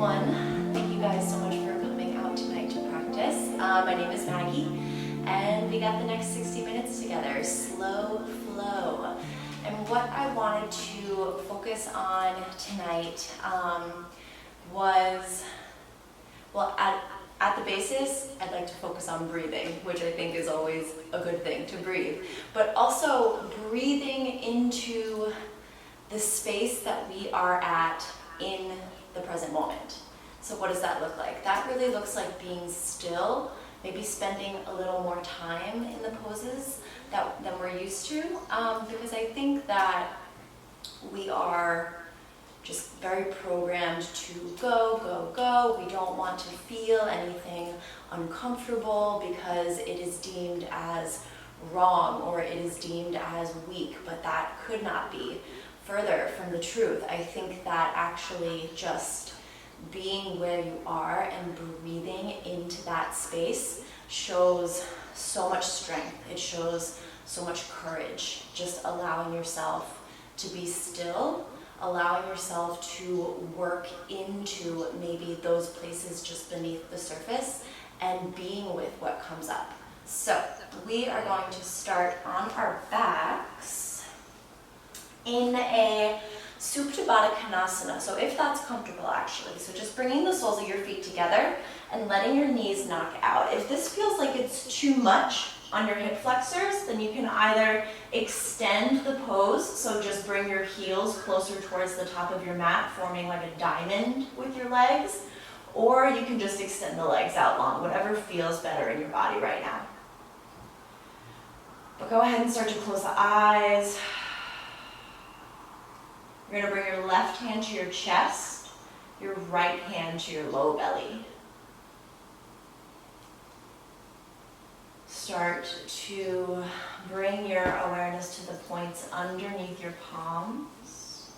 everyone. Thank you guys so much for coming out tonight to practice. My name is Maggie, and we got the next 60 minutes together, slow flow. And what I wanted to focus on tonight was, well, at the basis, I'd like to focus on breathing, which I think is always a good thing to breathe, but also breathing into the space that we are at in the present moment. So what does that look like? That really looks like being still, maybe spending a little more time in the poses than we're used to, because I think that we are just very programmed to go, go, go. We don't want to feel anything uncomfortable because it is deemed as wrong or it is deemed as weak, but that could not be further from the truth. I think that actually just being where you are and breathing into that space shows so much strength. It shows so much courage. Just allowing yourself to be still, allowing yourself to work into maybe those places just beneath the surface and being with what comes up. So we are going to start on our backs in a Supta Baddha Konasana. So if that's comfortable actually. So just bringing the soles of your feet together and letting your knees knock out. If this feels like it's too much on your hip flexors, then you can either extend the pose, so just bring your heels closer towards the top of your mat, forming like a diamond with your legs, or you can just extend the legs out long, whatever feels better in your body right now. But go ahead and start to close the eyes. You're going to bring your left hand to your chest, your right hand to your low belly. Start to bring your awareness to the points underneath your palms.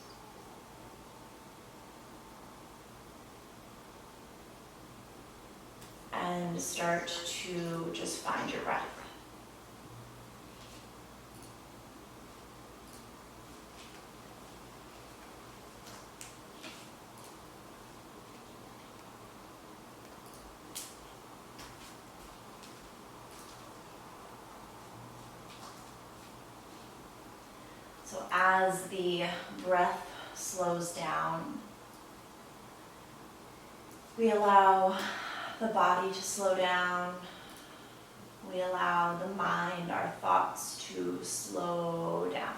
And start to just find your breath. So as the breath slows down, we allow the body to slow down. We allow the mind, our thoughts to slow down.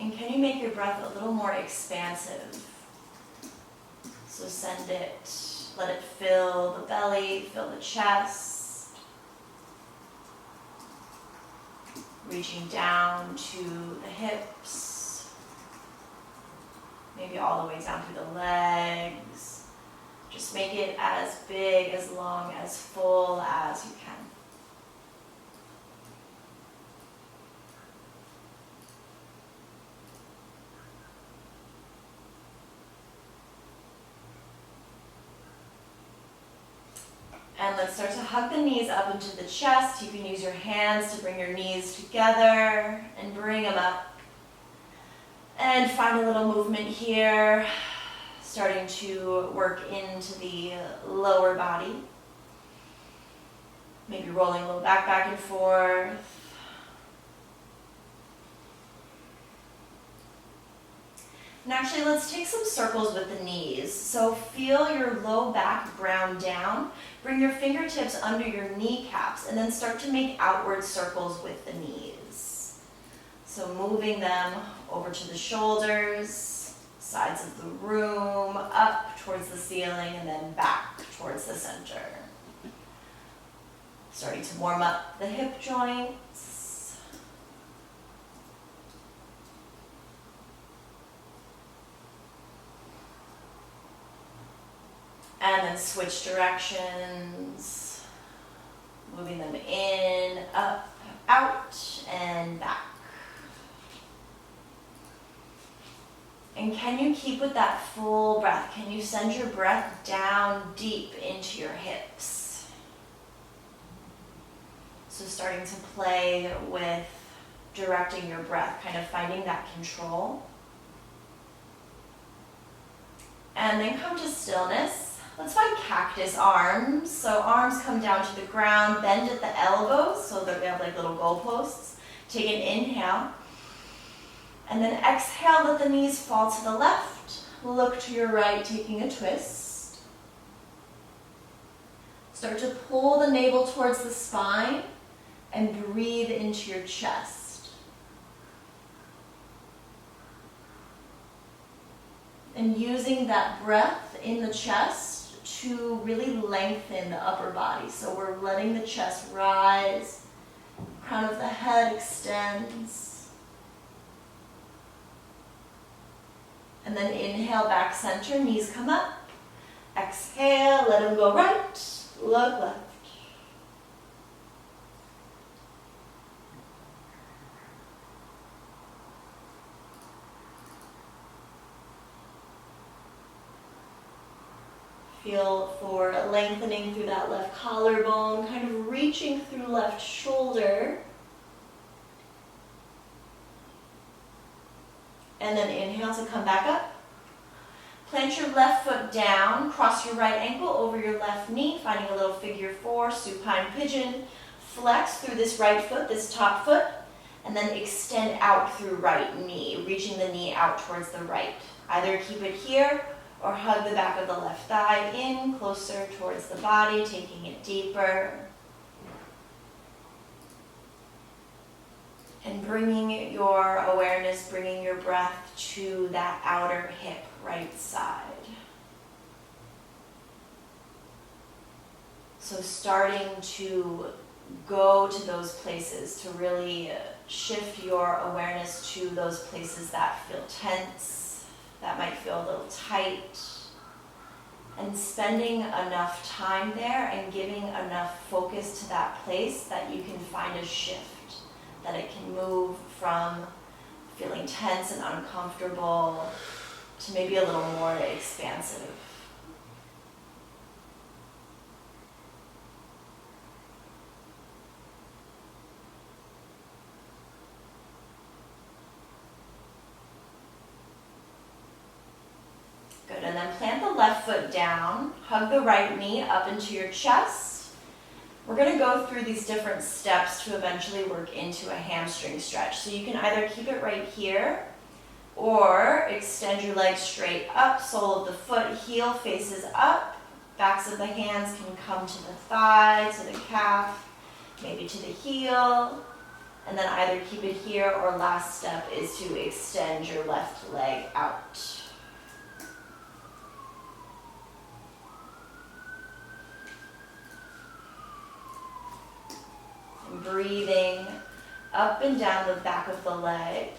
And can you make your breath a little more expansive? So send it. Let it fill the belly, fill the chest. Reaching down to the hips. Maybe all the way down through the legs. Just make it as big, as long, as full as you can. And let's start to hug the knees up into the chest. You can use your hands to bring your knees together and bring them up. And find a little movement here, starting to work into the lower body. Maybe rolling a little back and forth. And actually, let's take some circles with the knees. So feel your low back ground down. Bring your fingertips under your kneecaps and then start to make outward circles with the knees. So moving them over to the shoulders, sides of the room, up towards the ceiling, and then back towards the center. Starting to warm up the hip joints. And then switch directions, moving them in, up, out, and back. And can you keep with that full breath? Can you send your breath down deep into your hips? So starting to play with directing your breath, kind of finding that control. And then come to stillness. Let's find cactus arms. So arms come down to the ground, bend at the elbows so that we have like little goalposts. Take an inhale. And then exhale, let the knees fall to the left. Look to your right, taking a twist. Start to pull the navel towards the spine and breathe into your chest. And using that breath in the chest to really lengthen the upper body. So we're letting the chest rise, crown of the head extends. And then inhale, back center, knees come up. Exhale, let them go right, look left. Feel for lengthening through that left collarbone, kind of reaching through left shoulder. And then inhale to come back up. Plant your left foot down, cross your right ankle over your left knee, finding a little figure four, supine pigeon. Flex through this right foot, this top foot, and then extend out through right knee, reaching the knee out towards the right. Either keep it here or hug the back of the left thigh in, closer towards the body, taking it deeper. And bringing your awareness, bringing your breath to that outer hip, right side. So starting to go to those places, to really shift your awareness to those places that feel tense, that might feel a little tight. And spending enough time there and giving enough focus to that place that you can find a shift. That it can move from feeling tense and uncomfortable to maybe a little more expansive. Good, and then plant the left foot down, hug the right knee up into your chest. We're going to go through these different steps to eventually work into a hamstring stretch. So you can either keep it right here or extend your legs straight up, sole of the foot, heel faces up, backs of the hands can come to the thigh, to the calf, maybe to the heel, and then either keep it here or last step is to extend your left leg out. Breathing up and down the back of the leg.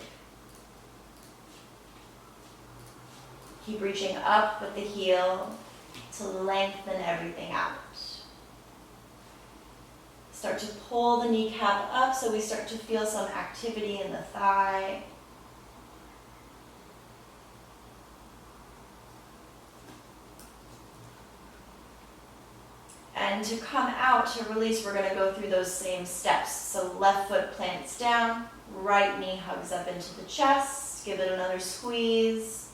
Keep reaching up with the heel to lengthen everything out. Start to pull the kneecap up so we start to feel some activity in the thigh. And to come out, to release, we're going to go through those same steps. So left foot plants down, right knee hugs up into the chest, give it another squeeze.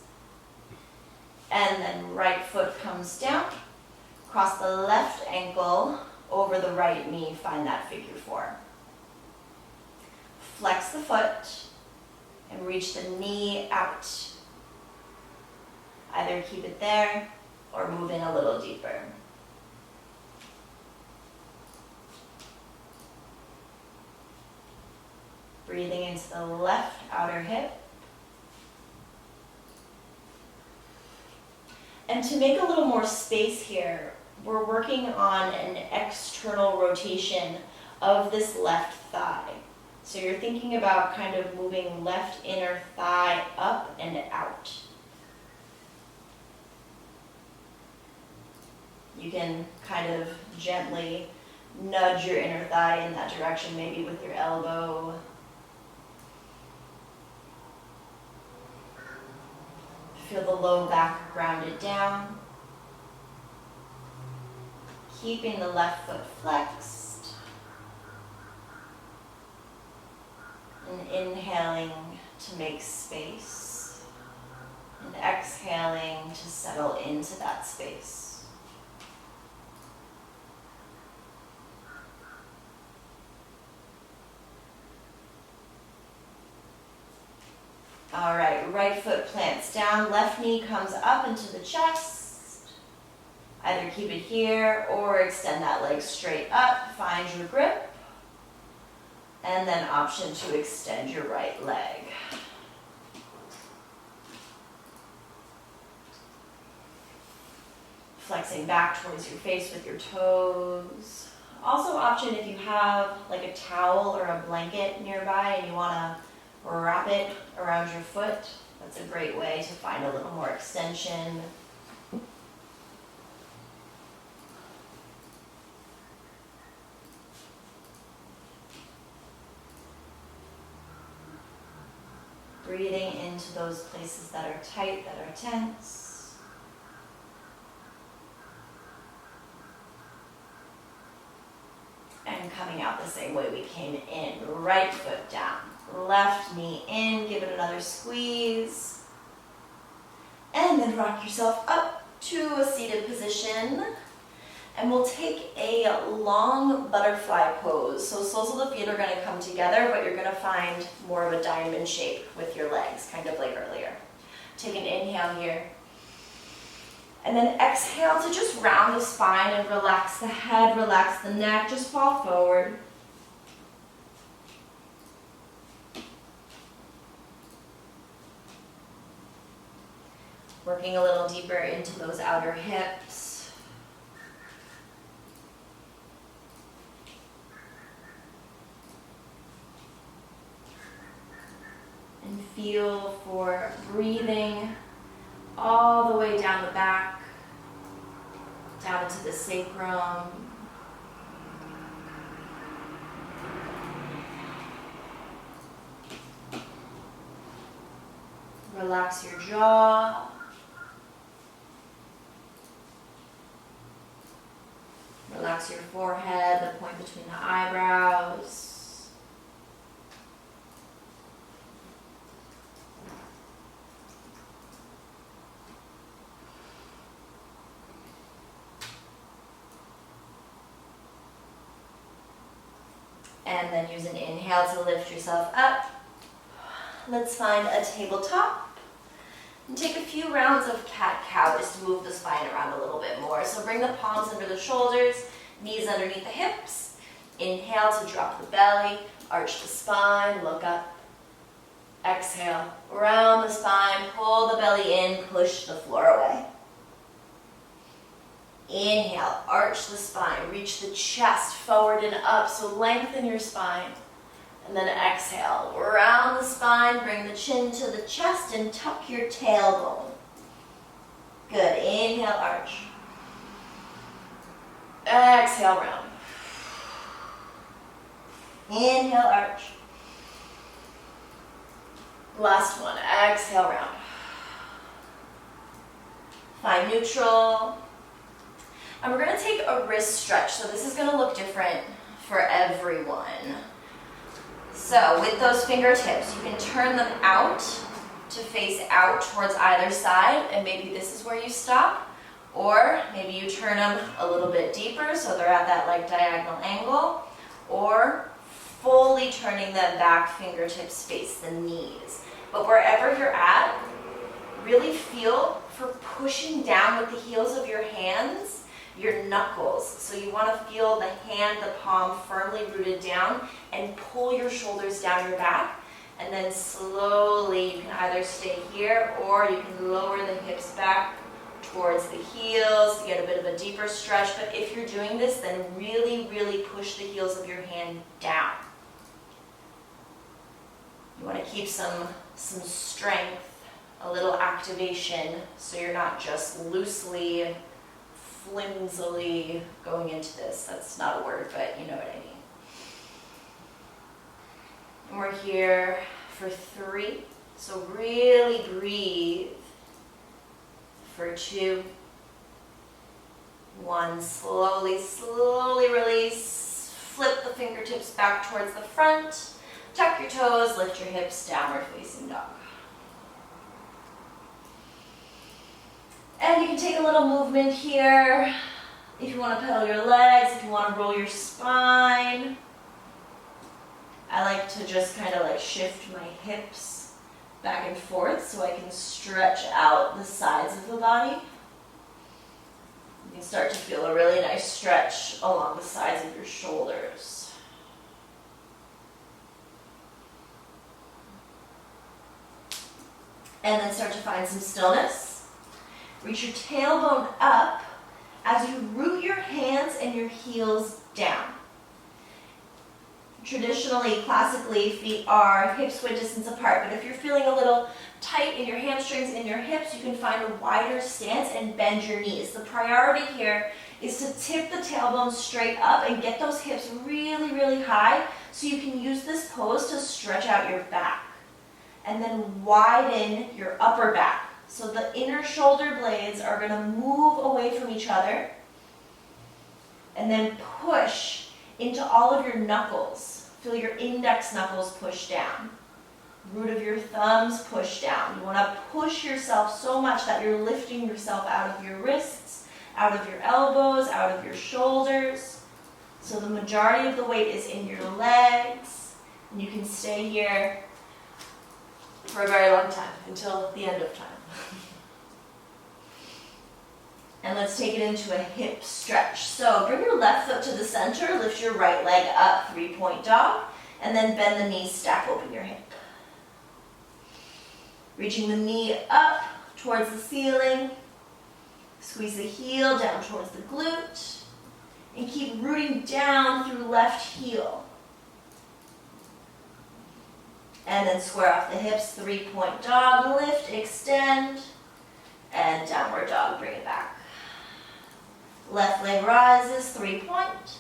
And then right foot comes down, cross the left ankle over the right knee, find that figure four. Flex the foot and reach the knee out. Either keep it there or move in a little deeper. Breathing into the left outer hip. And to make a little more space here, we're working on an external rotation of this left thigh. So you're thinking about kind of moving left inner thigh up and out. You can kind of gently nudge your inner thigh in that direction, maybe with your elbow. Feel the low back grounded down. Keeping the left foot flexed. And inhaling to make space. And exhaling to settle into that space. All right, right foot plants down, left knee comes up into the chest. Either keep it here or extend that leg straight up, find your grip. And then option to extend your right leg. Flexing back towards your face with your toes. Also option if you have like a towel or a blanket nearby and you want to wrap it around your foot. That's a great way to find a little more extension. Breathing into those places that are tight, that are tense. And coming out the same way we came in. Right foot down, left knee in, give it another squeeze. And then rock yourself up to a seated position. And we'll take a long butterfly pose. So soles of the feet are going to come together, but you're going to find more of a diamond shape with your legs, kind of like earlier. Take an inhale here. And then exhale to just round the spine and relax the head, relax the neck, just fall forward. Working a little deeper into those outer hips. And feel for breathing all the way down the back, down into the sacrum. Relax your jaw. Relax your forehead, the point between the eyebrows. And then use an inhale to lift yourself up. Let's find a tabletop. And take a few rounds of cat-cow just to move the spine around a little bit more. So bring the palms under the shoulders, knees underneath the hips. Inhale to drop the belly, arch the spine, look up. Exhale, round the spine, pull the belly in, push the floor away. Inhale, arch the spine, reach the chest forward and up, so lengthen your spine. And then exhale, round the spine, bring the chin to the chest and tuck your tailbone. Good, inhale, arch. Exhale, round. Inhale, arch. Last one, exhale, round. Find neutral. And we're going to take a wrist stretch. So this is going to look different for everyone. So with those fingertips, you can turn them out to face out towards either side. And maybe this is where you stop. Or maybe you turn them a little bit deeper so they're at that like diagonal angle. Or fully turning them back, fingertips face the knees. But wherever you're at, really feel for pushing down with the heels of your hands, your knuckles. So you want to feel the hand, the palm firmly rooted down and pull your shoulders down your back. And then slowly you can either stay here or you can lower the hips back towards the heels to get a bit of a deeper stretch. But if you're doing this, then really, really push the heels of your hand down. You want to keep some strength, a little activation, so you're not just loosely, flimsily going into this. That's not a word, but you know what I mean. And we're here for 3. So really breathe for 2. 1, slowly, slowly release. Flip the fingertips back towards the front. tuck your toes, lift your hips, downward facing dog. And you can take a little movement here. If you want to pedal your legs, if you want to roll your spine. I like to just kind of like shift my hips back and forth so I can stretch out the sides of the body. You can start to feel a really nice stretch along the sides of your shoulders. And then start to find some stillness. Reach your tailbone up as you root your hands and your heels down. Traditionally, classically, feet are hips width distance apart, but if you're feeling a little tight in your hamstrings and your hips, you can find a wider stance and bend your knees. The priority here is to tip the tailbone straight up and get those hips really, really high so you can use this pose to stretch out your back. And then widen your upper back. So the inner shoulder blades are going to move away from each other. And then push into all of your knuckles. Feel your index knuckles push down. Root of your thumbs push down. You want to push yourself so much that you're lifting yourself out of your wrists, out of your elbows, out of your shoulders. So the majority of the weight is in your legs. And you can stay here for a very long time, until the end of time. And let's take it into a hip stretch. So bring your left foot to the center, lift your right leg up, three-point dog, and then bend the knees, stack open your hip. Reaching the knee up towards the ceiling, squeeze the heel down towards the glute, and keep rooting down through left heel. And then square off the hips, three-point dog, lift, extend, and downward dog, bring it back. Left leg rises, three-point.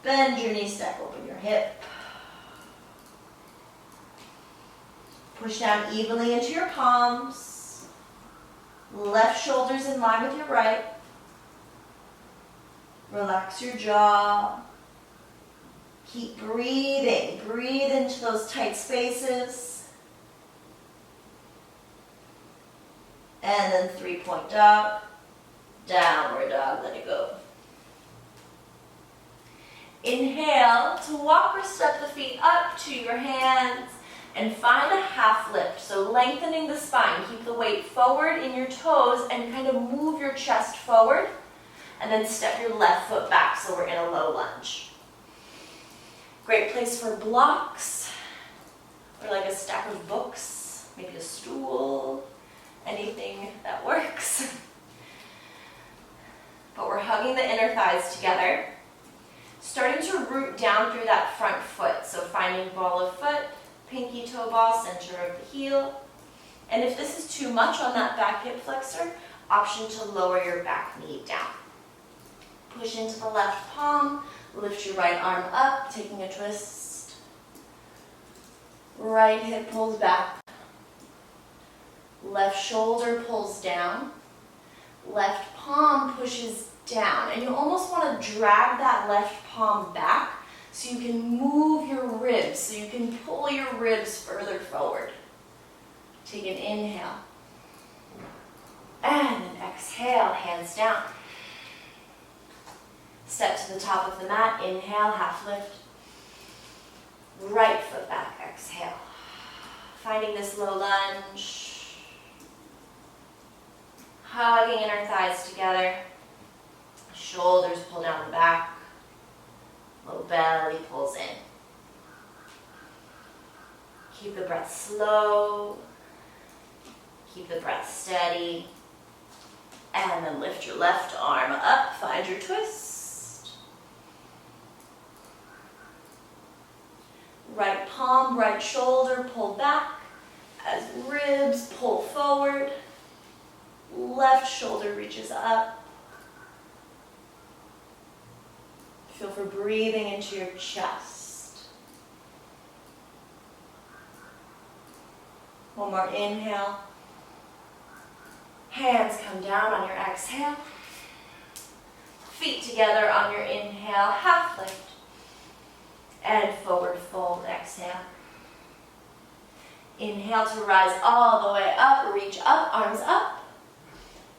Bend your knee, stack open your hip. Push down evenly into your palms. Left shoulder's in line with your right. Relax your jaw. Keep breathing. Breathe into those tight spaces. And then three-point dog. Downward dog, let it go. Inhale to walk or step the feet up to your hands and find a half lift. So lengthening the spine, keep the weight forward in your toes and kind of move your chest forward. And then step your left foot back so we're in a low lunge. Great place for blocks or like a stack of books, maybe a stool, anything that works. But we're hugging the inner thighs together, starting to root down through that front foot. So finding ball of foot, pinky toe ball, center of the heel. And if this is too much on that back hip flexor, option to lower your back knee down. Push into the left palm, lift your right arm up, taking a twist. Right hip pulls back. Left shoulder pulls down. Left palm pushes down, and you almost want to drag that left palm back so you can move your ribs, so you can pull your ribs further forward. Take an inhale, and then exhale, hands down. Step to the top of the mat, inhale, half lift. Right foot back, exhale. Finding this low lunge. Hugging inner thighs together. Shoulders pull down the back. Low belly pulls in. Keep the breath slow. Keep the breath steady. And then lift your left arm up. Find your twist. Right palm, right shoulder, pull back as ribs pull forward. Left shoulder reaches up. Feel for breathing into your chest. One more inhale. Hands come down on your exhale. Feet together on your inhale, half lift. And forward fold, exhale. Inhale to rise all the way up, reach up, arms up.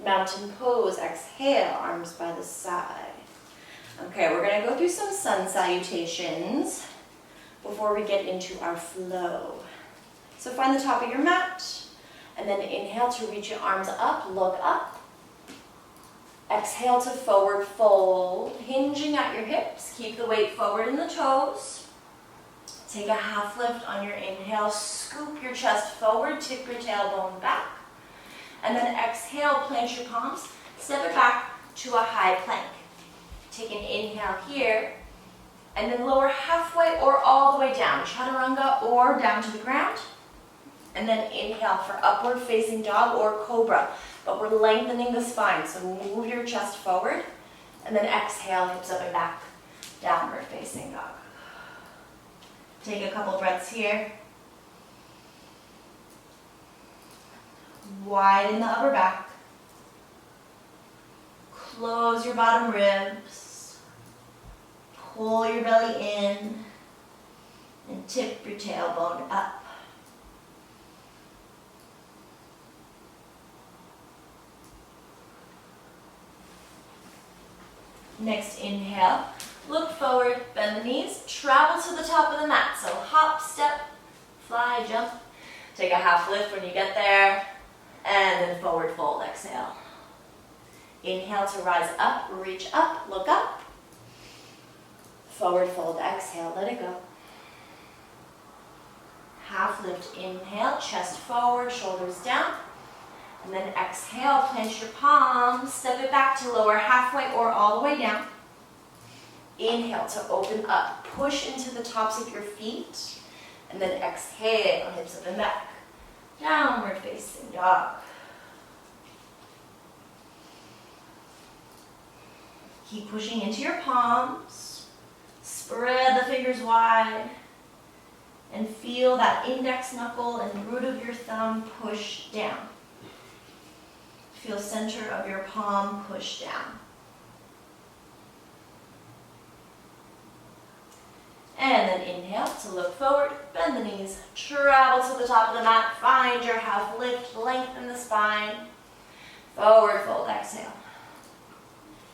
Mountain pose, exhale, arms by the side. Okay, we're gonna go through some sun salutations before we get into our flow. So find the top of your mat, and then inhale to reach your arms up, look up. Exhale to forward fold, hinging at your hips. Keep the weight forward in the toes. Take a half lift on your inhale, scoop your chest forward, tip your tailbone back. And then exhale, plant your palms, step it back to a high plank. Take an inhale here, and then lower halfway or all the way down, chaturanga or down to the ground. And then inhale for upward facing dog or cobra. But we're lengthening the spine, so move your chest forward. And then exhale, hips up and back, downward facing dog. Take a couple breaths here. Widen the upper back. Close your bottom ribs. Pull your belly in. And tip your tailbone up. Next inhale, look forward, bend the knees, travel to the top of the mat. So hop, step, fly, jump. Take a half lift when you get there, and then forward fold, exhale. Inhale to rise up, reach up, look up. Forward fold, exhale, let it go. Half lift, inhale, chest forward, shoulders down. And then exhale, plant your palms, step it back to lower halfway or all the way down. Inhale to open up, push into the tops of your feet. And then exhale, hips up and back. Downward facing dog. Keep pushing into your palms. Spread the fingers wide. And feel that index knuckle and root of your thumb push down. Feel center of your palm push down. And then inhale to look forward, bend the knees, travel to the top of the mat, find your half lift, lengthen the spine. Forward fold, exhale.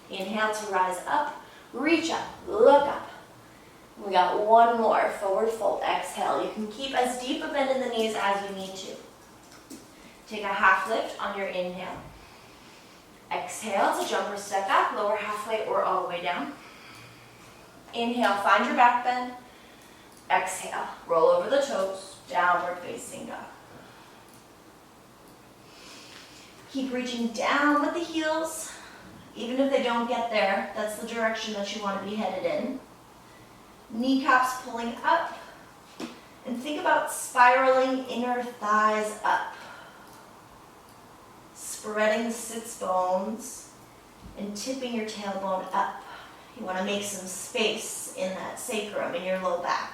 Inhale to rise up, reach up, look up. We got one more, forward fold, exhale. You can keep as deep a bend in the knees as you need to. Take a half lift on your inhale. Exhale to jump or step back, lower halfway or all the way down. Inhale, find your back bend. Exhale, roll over the toes, downward facing dog. Keep reaching down with the heels. Even if they don't get there, that's the direction that you want to be headed in. Kneecaps pulling up. And think about spiraling inner thighs up. Spreading the sits bones and tipping your tailbone up. You want to make some space in that sacrum, in your low back.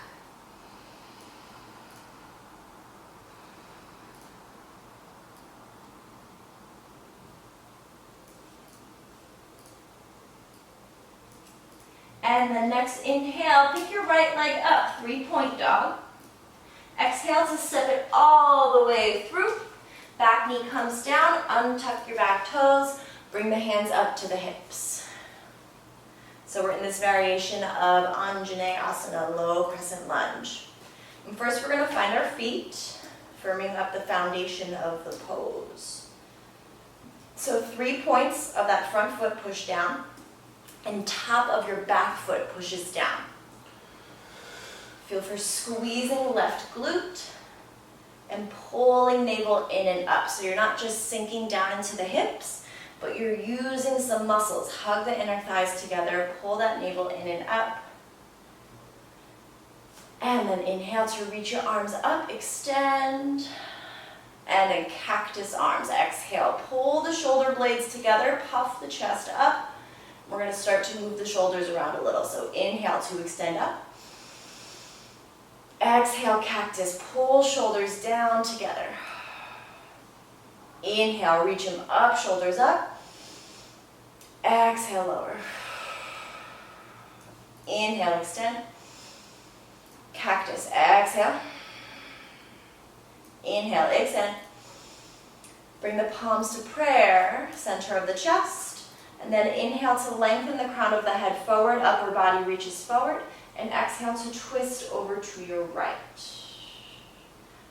And then next inhale, pick your right leg up, 3-point dog. Exhale to step it all the way through. Back knee comes down, untuck your back toes, bring the hands up to the hips. So we're in this variation of Anjaneyasana, low crescent lunge. And first we're going to find our feet, firming up the foundation of the pose. So 3 points of that front foot push down, and top of your back foot pushes down. Feel for squeezing left glute and pulling navel in and up. So you're not just sinking down into the hips, but you're using some muscles. Hug the inner thighs together, pull that navel in and up. And then inhale to reach your arms up, extend. And then cactus arms, exhale. Pull the shoulder blades together, puff the chest up. We're going to start to move the shoulders around a little. So inhale to extend up. Exhale, cactus. Pull shoulders down together. Inhale, reach them up, shoulders up. Exhale, lower. Inhale, extend. Cactus, exhale. Inhale, extend. Bring the palms to prayer, center of the chest. And then inhale to lengthen the crown of the head forward, upper body reaches forward. And exhale to twist over to your right.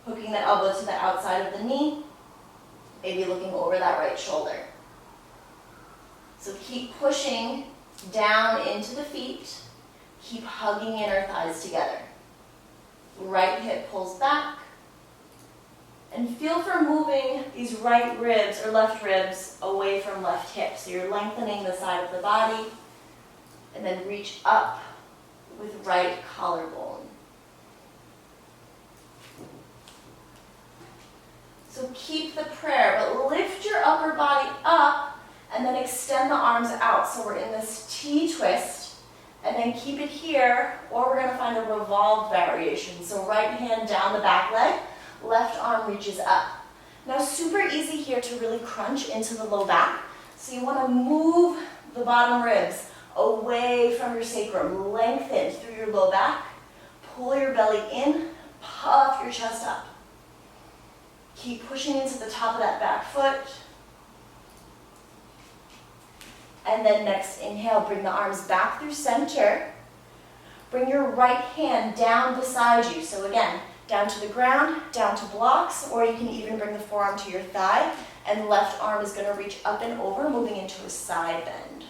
Hooking the elbow to the outside of the knee. Maybe looking over that right shoulder. So keep pushing down into the feet. Keep hugging inner thighs together. Right hip pulls back. And feel for moving these right ribs or left ribs away from left hip. So you're lengthening the side of the body. And then reach up with right collarbone. So keep the prayer, but lift your upper body up and then extend the arms out. So we're in this T twist, and then keep it here, or we're going to find a revolve variation. So right hand down the back leg, left arm reaches up. Now super easy here to really crunch into the low back. So you want to move the bottom ribs away from your sacrum, lengthen through your low back, pull your belly in, puff your chest up. Keep pushing into the top of that back foot. And then next inhale, bring the arms back through center. Bring your right hand down beside you. So again, down to the ground, down to blocks, or you can even bring the forearm to your thigh, and left arm is going to reach up and over, moving into a side bend.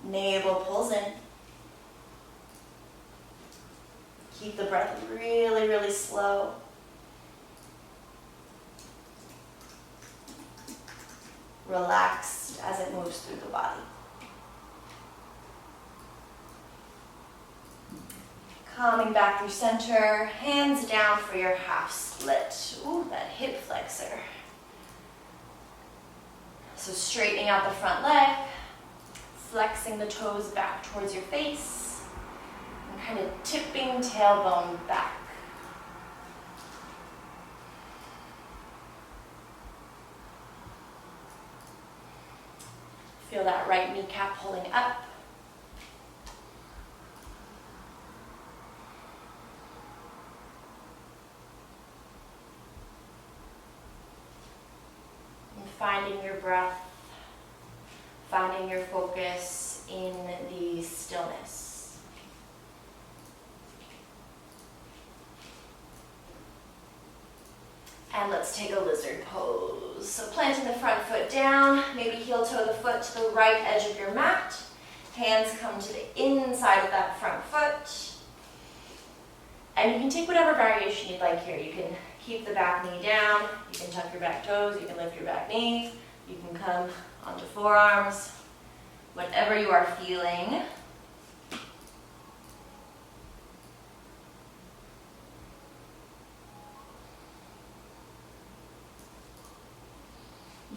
Navel pulls in. Keep the breath really, really slow. Relaxed as it moves through the body. Coming back through center, hands down for your half split. Ooh, that hip flexor. So straightening out the front leg, flexing the toes back towards your face. Kind of tipping tailbone back. Feel that right kneecap pulling up. And finding your breath, finding your focus in the stillness. And let's take a lizard pose. So planting the front foot down, maybe heel toe the foot to the right edge of your mat. Hands come to the inside of that front foot. And you can take whatever variation you'd like here. You can keep the back knee down, you can tuck your back toes, you can lift your back knee, you can come onto forearms, whatever you are feeling.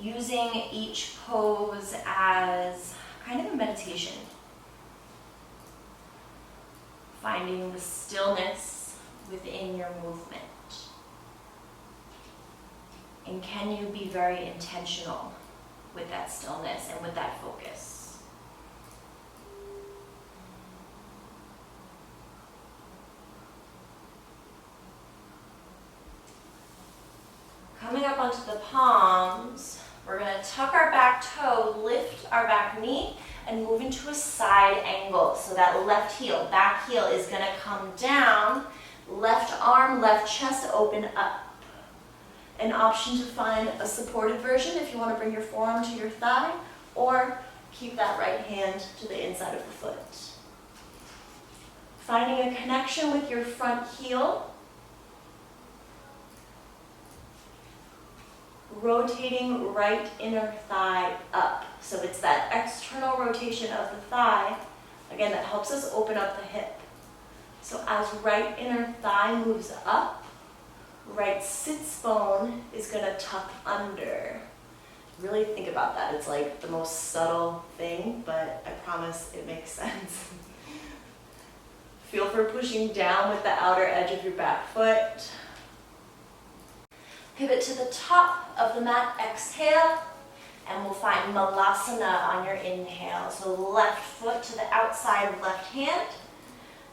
Using each pose as kind of a meditation. Finding the stillness within your movement. And can you be very intentional with that stillness and with that focus? Coming up onto the palms, we're going to tuck our back toe, lift our back knee, and move into a side angle. So that left heel, back heel is going to come down, left arm, left chest open up. An option to find a supported version if you want to bring your forearm to your thigh, or keep that right hand to the inside of the foot. Finding a connection with your front heel. Rotating right inner thigh up. So it's that external rotation of the thigh, again, that helps us open up the hip. So as right inner thigh moves up, right sits bone is going to tuck under. Really think about that. It's like the most subtle thing, but I promise it makes sense. Feel for pushing down with the outer edge of your back foot. Pivot to the top of the mat, exhale, and we'll find Malasana on your inhale. So left foot to the outside of left hand,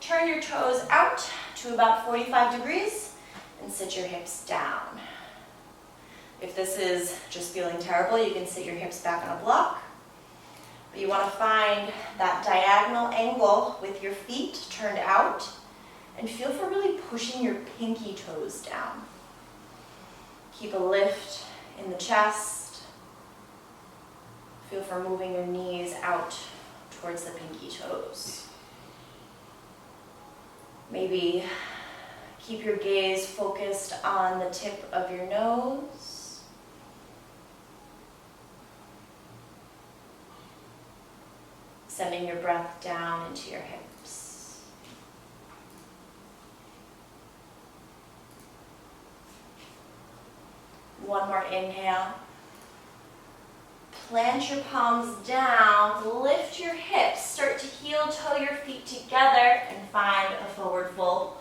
Turn your toes out to about 45 degrees and sit your hips down. If this is just feeling terrible, you can sit your hips back on a block. But you want to find that diagonal angle with your feet turned out and feel for really pushing your pinky toes down. Keep a lift in the chest. Feel for moving your knees out towards the pinky toes. Maybe keep your gaze focused on the tip of your nose. Sending your breath down into your hips. One more inhale. Plant your palms down, lift your hips, start to heel toe your feet together and find a forward fold.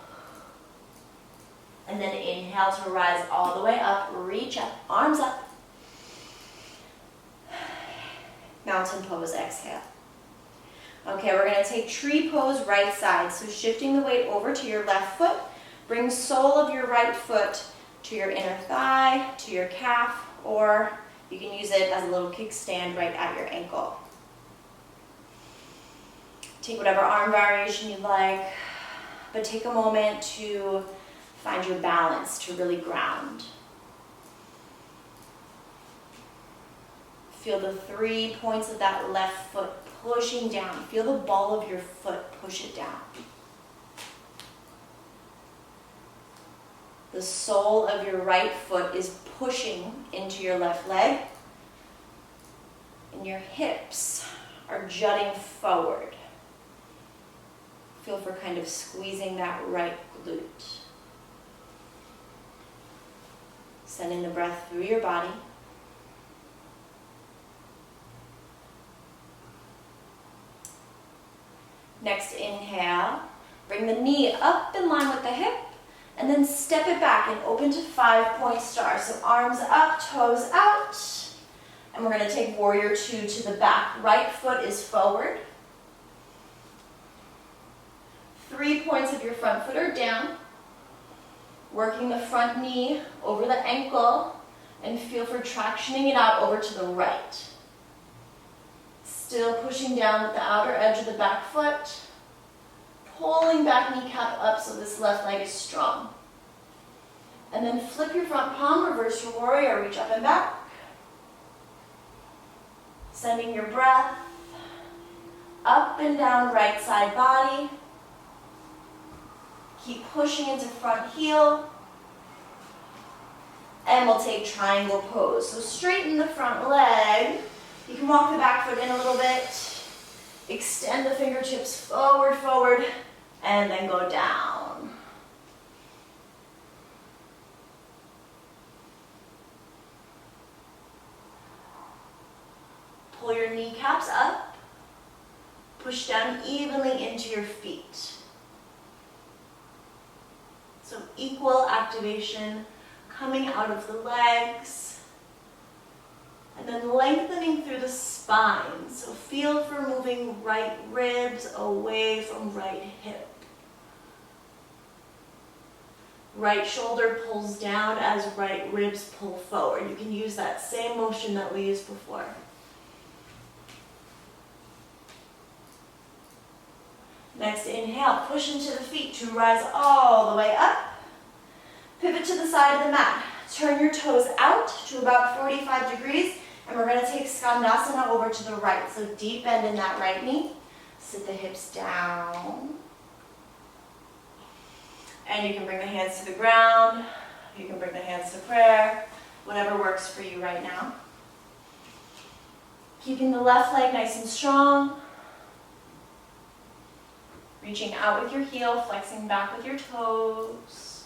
And then inhale to rise all the way up, reach up, arms up. Mountain pose, exhale. Okay, we're gonna take tree pose right side. So shifting the weight over to your left foot, bring sole of your right foot to your inner thigh, to your calf, or you can use it as a little kickstand right at your ankle. Take whatever arm variation you like, but take a moment to find your balance, to really ground. Feel the 3 points of that left foot pushing down. Feel the ball of your foot push it down. The sole of your right foot is pushing into your left leg, and your hips are jutting forward. Feel for kind of squeezing that right glute. Sending the breath through your body. Next inhale, bring the knee up in line with the hip, and then step it back and open to 5-point star. So arms up, toes out. And we're going to take warrior 2 to the back. Right foot is forward. 3 points of your front foot are down. Working the front knee over the ankle and feel for tractioning it out over to the right. Still pushing down with the outer edge of the back foot. Pulling back kneecap up so this left leg is strong. And then flip your front palm, reverse your warrior, reach up and back. Sending your breath up and down right side body. Keep pushing into front heel. And we'll take triangle pose. So straighten the front leg. You can walk the back foot in a little bit. Extend the fingertips forward, forward, and then go down. Pull your kneecaps up. Push down evenly into your feet. So equal activation coming out of the legs. And then lengthening through the spine. So feel for moving right ribs away from right hip. Right shoulder pulls down as right ribs pull forward. You can use that same motion that we used before. Next inhale, push into the feet to rise all the way up. Pivot to the side of the mat. Turn your toes out to about 45 degrees. And we're going to take Skandasana over to the right. So deep bend in that right knee. Sit the hips down. And you can bring the hands to the ground. You can bring the hands to prayer. Whatever works for you right now. Keeping the left leg nice and strong. Reaching out with your heel, flexing back with your toes.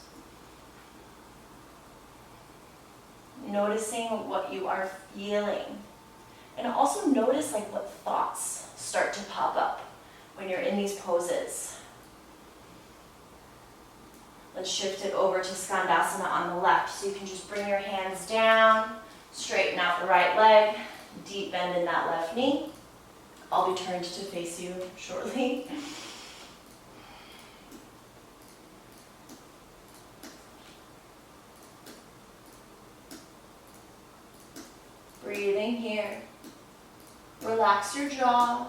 Noticing what you are feeling. And also notice what thoughts start to pop up when you're in these poses. Let's shift it over to Skandasana on the left. So you can just bring your hands down, straighten out the right leg, deep bend in that left knee. I'll be turned to face you shortly. here. Relax your jaw.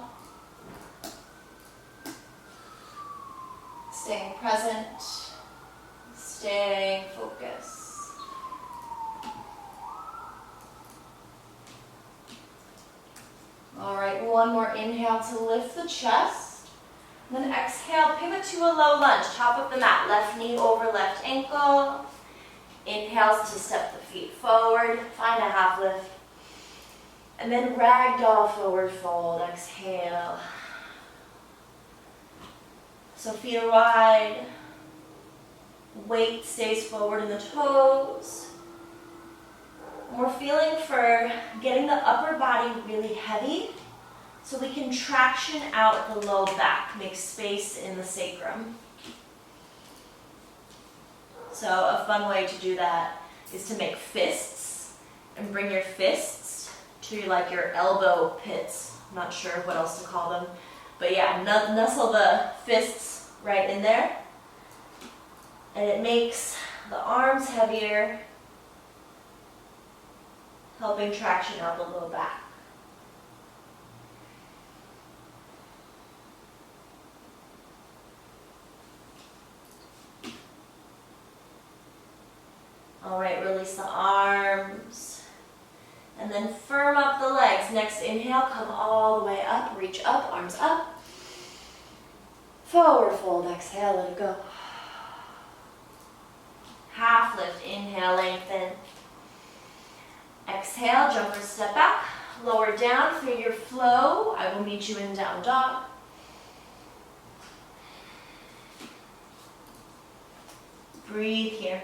Staying present. Staying focused. All right, one more inhale to lift the chest. And then exhale, pivot to a low lunge. Top of the mat, left knee over left ankle. Inhales to step the feet forward, find a half lift. And then ragdoll forward fold, exhale. So feet are wide. Weight stays forward in the toes. And we're feeling for getting the upper body really heavy so we can traction out the low back, make space in the sacrum. So a fun way to do that is to make fists and bring your fists to like your elbow pits. I'm not sure what else to call them. But yeah, nestle the fists right in there. And it makes the arms heavier, helping traction out the low back. All right, release the arms. And then firm up the legs. Next inhale, come all the way up, reach up, arms up. Forward fold, exhale, let it go. Half lift, inhale, lengthen. Exhale, jump or step back. Lower down through your flow. I will meet you in down dog. Breathe here.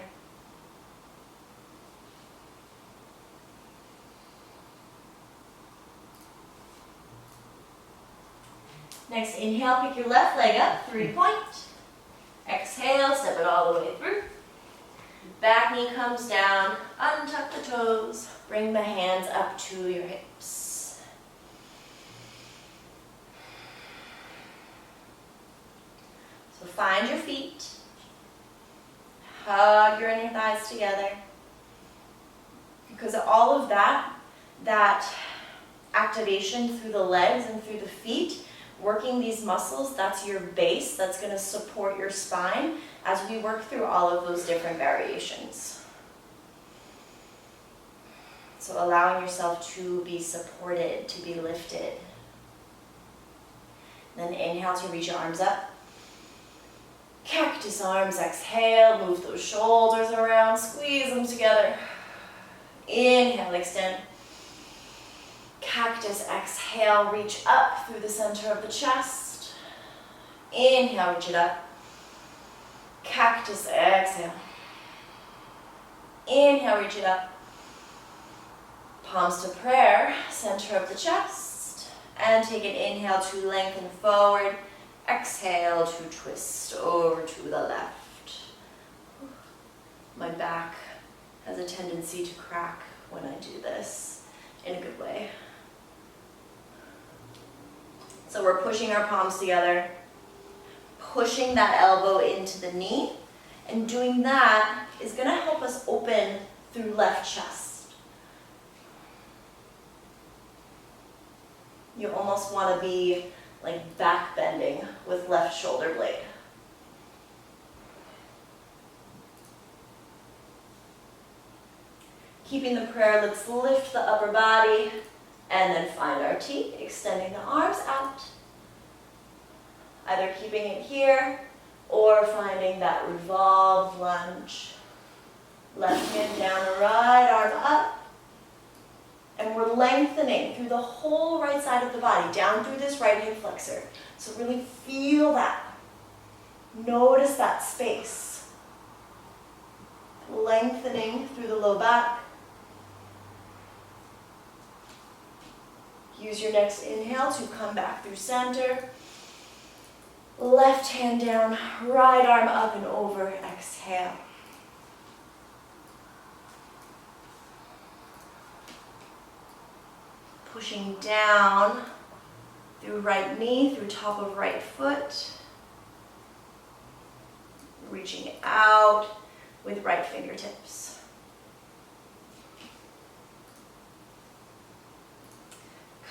Next inhale, pick your left leg up, 3-point. Exhale, step it all the way through. Back knee comes down, untuck the toes, bring the hands up to your hips. So find your feet, hug your inner thighs together. Because all of that activation through the legs and through the feet, working these muscles, that's your base, that's going to support your spine as we work through all of those different variations. So allowing yourself to be supported, to be lifted. Then inhale to reach your arms up. Cactus arms, exhale, move those shoulders around, squeeze them together. Inhale, extend. Cactus, exhale, reach up through the center of the chest. Inhale, reach it up. Cactus, exhale. Inhale, reach it up. Palms to prayer, center of the chest. And take an inhale to lengthen forward. Exhale to twist over to the left. My back has a tendency to crack when I do this in a good way. So we're pushing our palms together, pushing that elbow into the knee, and doing that is going to help us open through left chest. You almost want to be like back bending with left shoulder blade. Keeping the prayer, let's lift the upper body and then find our T, extending the arms out. Either keeping it here or finding that revolve lunge. Left hand down, right arm up. And we're lengthening through the whole right side of the body, down through this right hip flexor. So really feel that. Notice that space. Lengthening through the low back. Use your next inhale to come back through center. Left hand down, right arm up and over, exhale. Pushing down through right knee, through top of right foot. Reaching out with right fingertips.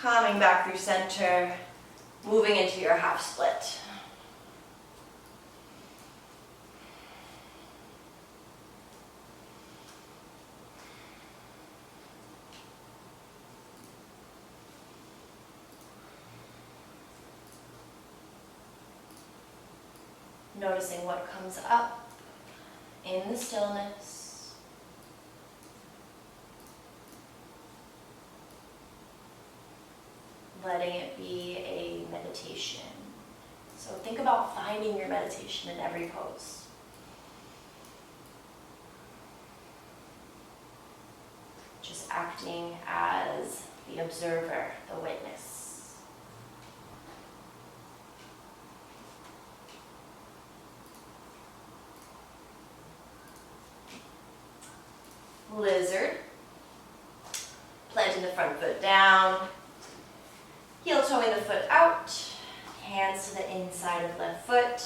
Coming back through center, moving into your half split. Noticing what comes up in the stillness. Letting it be a meditation. So think about finding your meditation in every pose. Just acting as the observer, the witness. Lizard. Planting the front foot down. Heel toeing the foot out. Hands to the inside of left foot.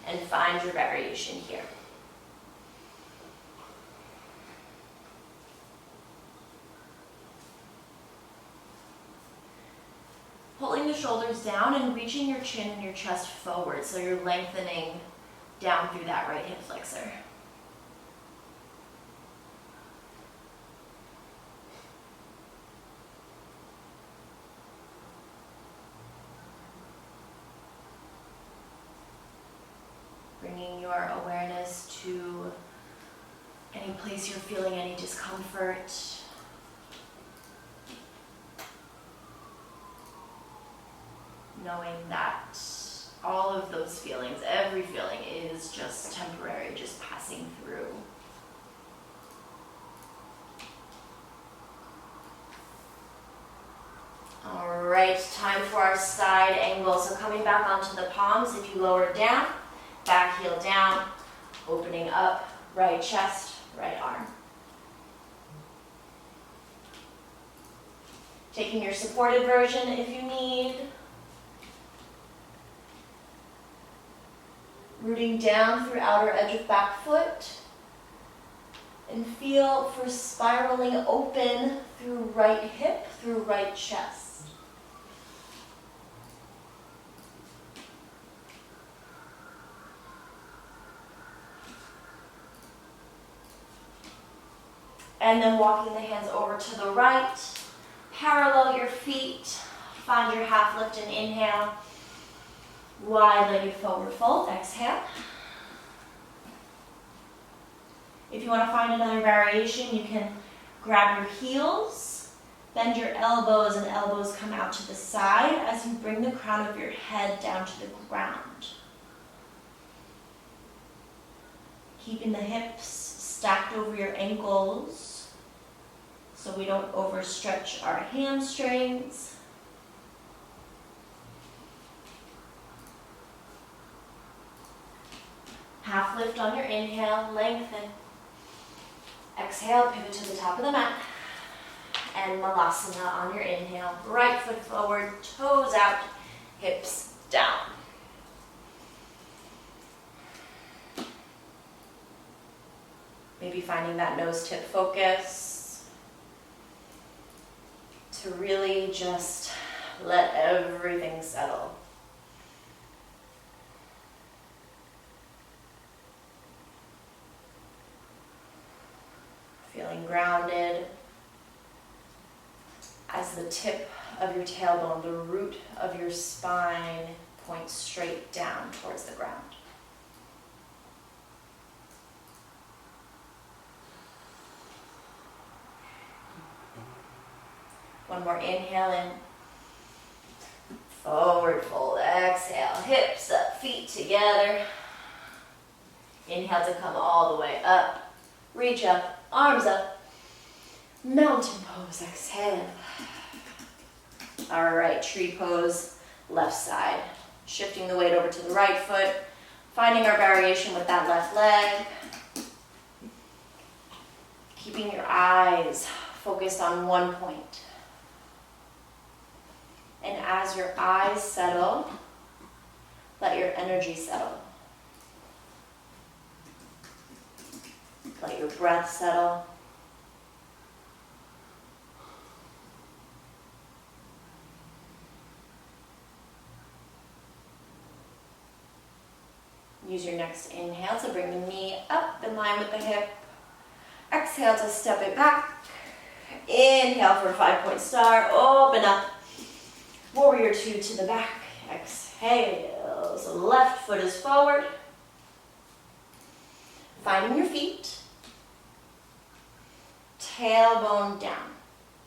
And find your variation here. Pulling the shoulders down and reaching your chin and your chest forward. So you're lengthening down through that right hip flexor. Bringing your awareness to any place you're feeling any discomfort. Knowing that all of those feelings, every feeling is just temporary, just passing through. All right, time for our side angle. So coming back onto the palms, if you lower down, back heel down, opening up, right chest, right arm. Taking your supported version if you need. Rooting down through outer edge of back foot. And feel for spiraling open through right hip, through right chest. And then walking the hands over to the right, parallel your feet, find your half lift and inhale, wide-legged forward fold, exhale. If you want to find another variation, you can grab your heels, bend your elbows, and elbows come out to the side as you bring the crown of your head down to the ground. Keeping the hips stacked over your ankles so we don't overstretch our hamstrings. Half lift on your inhale, lengthen. Exhale, pivot to the top of the mat. And Malasana on your inhale. Right foot forward, toes out, hips down. Maybe finding that nose tip focus to really just let everything settle. Feeling grounded as the tip of your tailbone, the root of your spine points straight down towards the ground. One more inhale in. Forward fold, exhale, hips up, feet together. Inhale to come all the way up. Reach up, arms up. Mountain pose, exhale. All right, tree pose, left side. Shifting the weight over to the right foot. Finding our variation with that left leg. Keeping your eyes focused on one point. And as your eyes settle, let your energy settle. Let your breath settle. use your next inhale to bring the knee up in line with the hip. Exhale to step it back. Inhale for a 5-point star. Open up. Warrior 2 to the back. Exhale. So left foot is forward. Finding your feet. Tailbone down.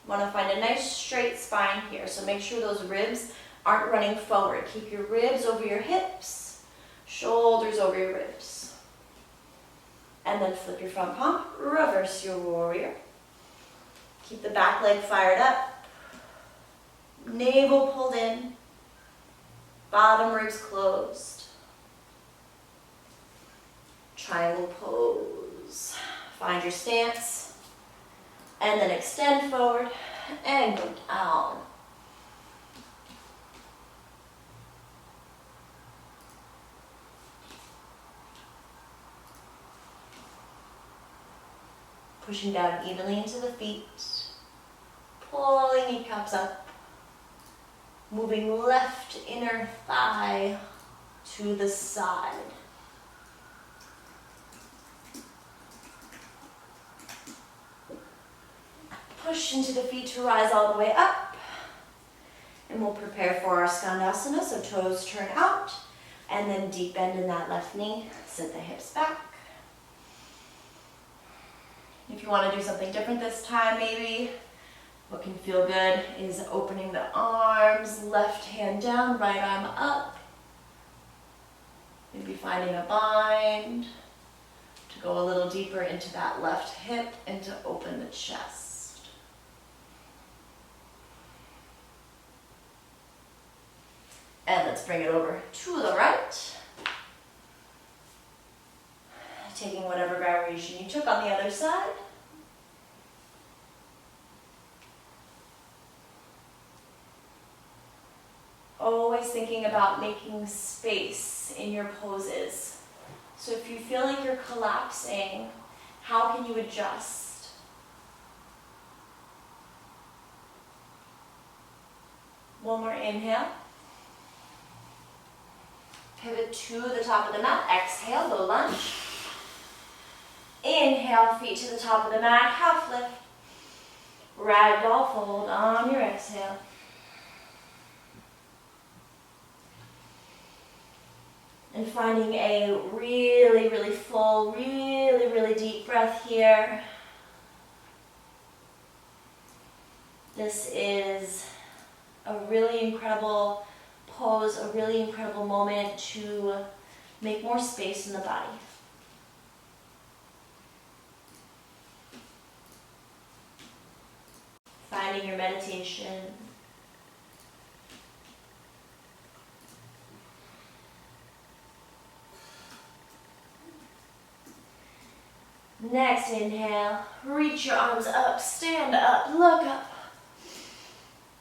Want to find a nice straight spine here. So make sure those ribs aren't running forward. Keep your ribs over your hips. Shoulders over your ribs. And then flip your front palm. Reverse your warrior. Keep the back leg fired up. Navel pulled in. Bottom ribs closed. Triangle pose. Find your stance. And then extend forward and go down. Pushing down evenly into the feet. Pulling kneecaps up. Moving left inner thigh to the side. Push into the feet to rise all the way up. And we'll prepare for our Skandasana, so toes turn out. And then deep bend in that left knee. Sit the hips back. If you want to do something different this time, maybe, what can feel good is opening the arms, left hand down, right arm up. Maybe finding a bind to go a little deeper into that left hip and to open the chest. And let's bring it over to the right. Taking whatever variation you took on the other side. Always thinking about making space in your poses. So if you feel like you're collapsing, how can you adjust? One more inhale. Pivot to the top of the mat. Exhale, low lunge. Inhale, feet to the top of the mat, half lift. Ragdoll fold on your exhale. And finding a really, really full, really, really deep breath here. This is a really incredible pose, a really incredible moment to make more space in the body. Finding your meditation. Next inhale, reach your arms up, stand up, look up.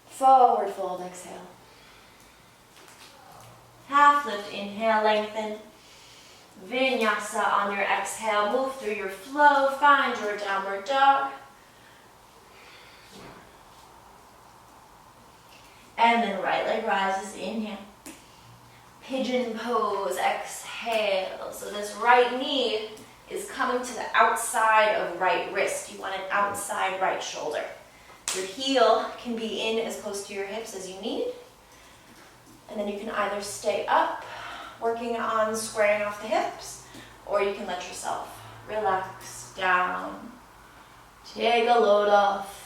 Forward fold, exhale. Half lift, inhale, lengthen. Vinyasa on your exhale, move through your flow, find your downward dog. And then right leg rises, inhale. Pigeon pose, exhale. So this right knee is coming to the outside of right wrist. You want an outside right shoulder. Your heel can be in as close to your hips as you need. And then you can either stay up, working on squaring off the hips, or you can let yourself relax down. Take a load off.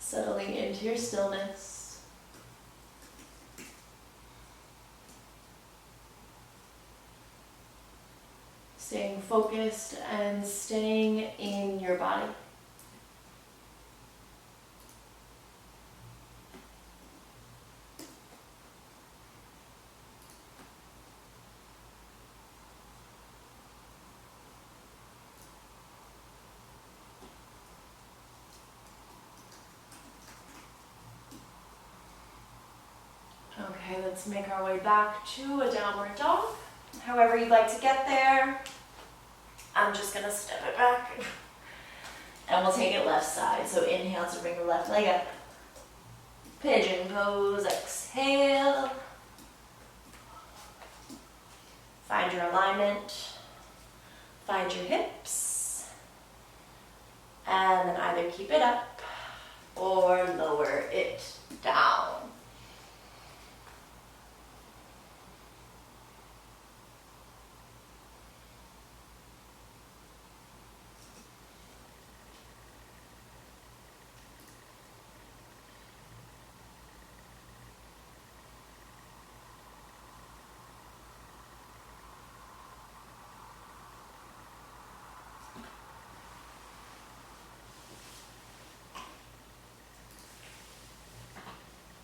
Settling into your stillness. Staying focused and staying in your body. Okay. Okay, let's make our way back to a downward dog. However you'd like to get there. I'm just gonna step it back. And we'll take it left side. So inhale to bring your left leg up. Pigeon pose, exhale. Find your alignment. Find your hips. And then either keep it up or lower it down.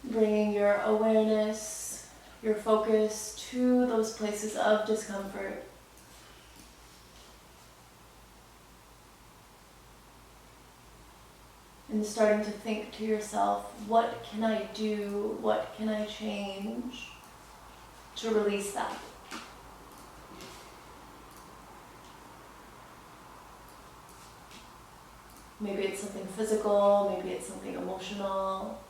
Bringing your awareness, your focus to those places of discomfort. And starting to think to yourself, what can I do? What can I change to release that? Maybe it's something physical, maybe it's something emotional.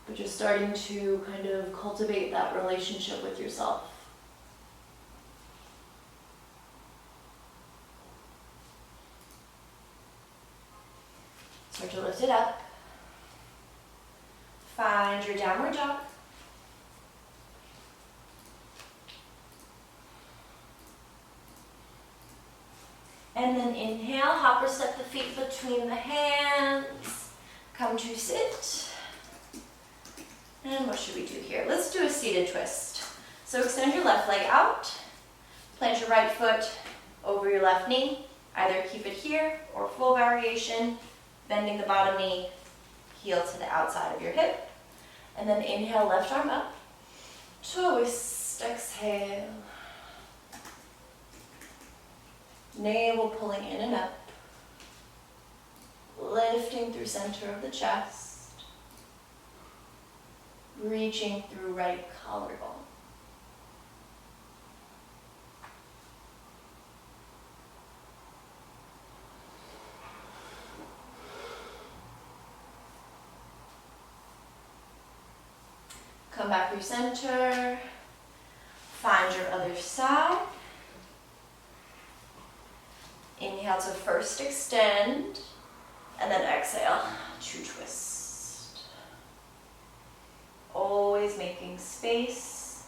But just starting to kind of cultivate that relationship with yourself. Start to lift it up. Find your downward dog. And then inhale, hop or step the feet between the hands. Come to sit. And what should we do here? Let's do a seated twist. So extend your left leg out. Plant your right foot over your left knee. Either keep it here or full variation. Bending the bottom knee, heel to the outside of your hip. And then inhale, left arm up. Twist, exhale. Navel pulling in and up. Lifting through center of the chest. Reaching through right collarbone. Come back through center. Find your other side. Inhale to first extend, and then exhale to twist. Always making space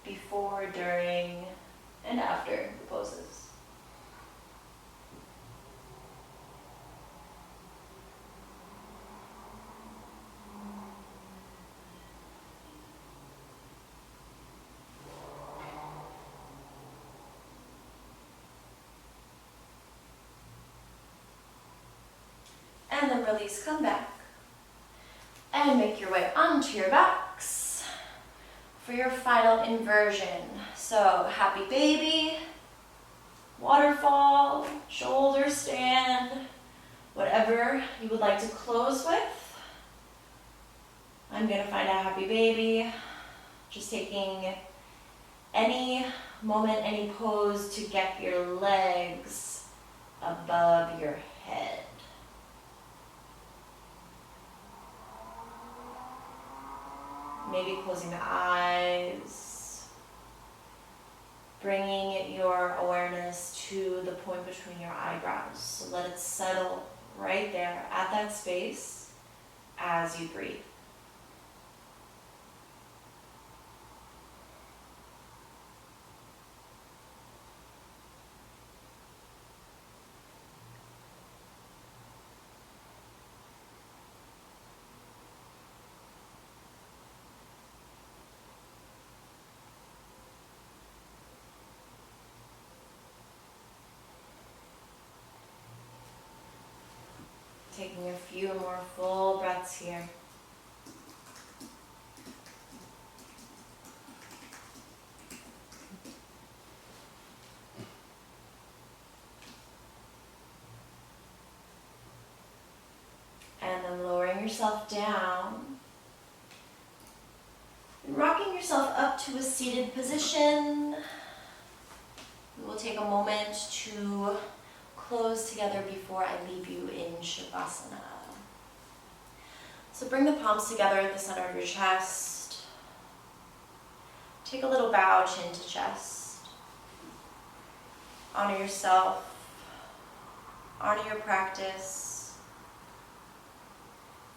before, during, and after the poses. And then release, come back. And make your way onto your backs for your final inversion. So happy baby, waterfall, shoulder stand, whatever you would like to close with. I'm gonna find a happy baby. Just taking any moment, any pose to get your legs above your head. Maybe closing the eyes, bringing your awareness to the point between your eyebrows. So let it settle right there at that space as you breathe. Taking a few more full breaths here. yourself down. And rocking yourself up to a seated position. We will take a moment to close together before I leave you in Shavasana. So bring the palms together at the center of your chest. Take a little bow, chin to chest. Honor yourself. Honor your practice.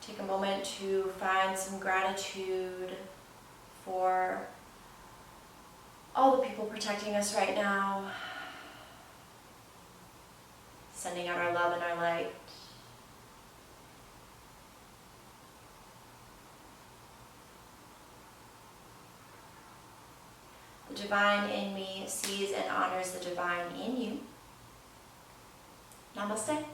Take a moment to find some gratitude for all the people protecting us right now. Sending out our love and our light. The divine in me sees and honors the divine in you. Namaste.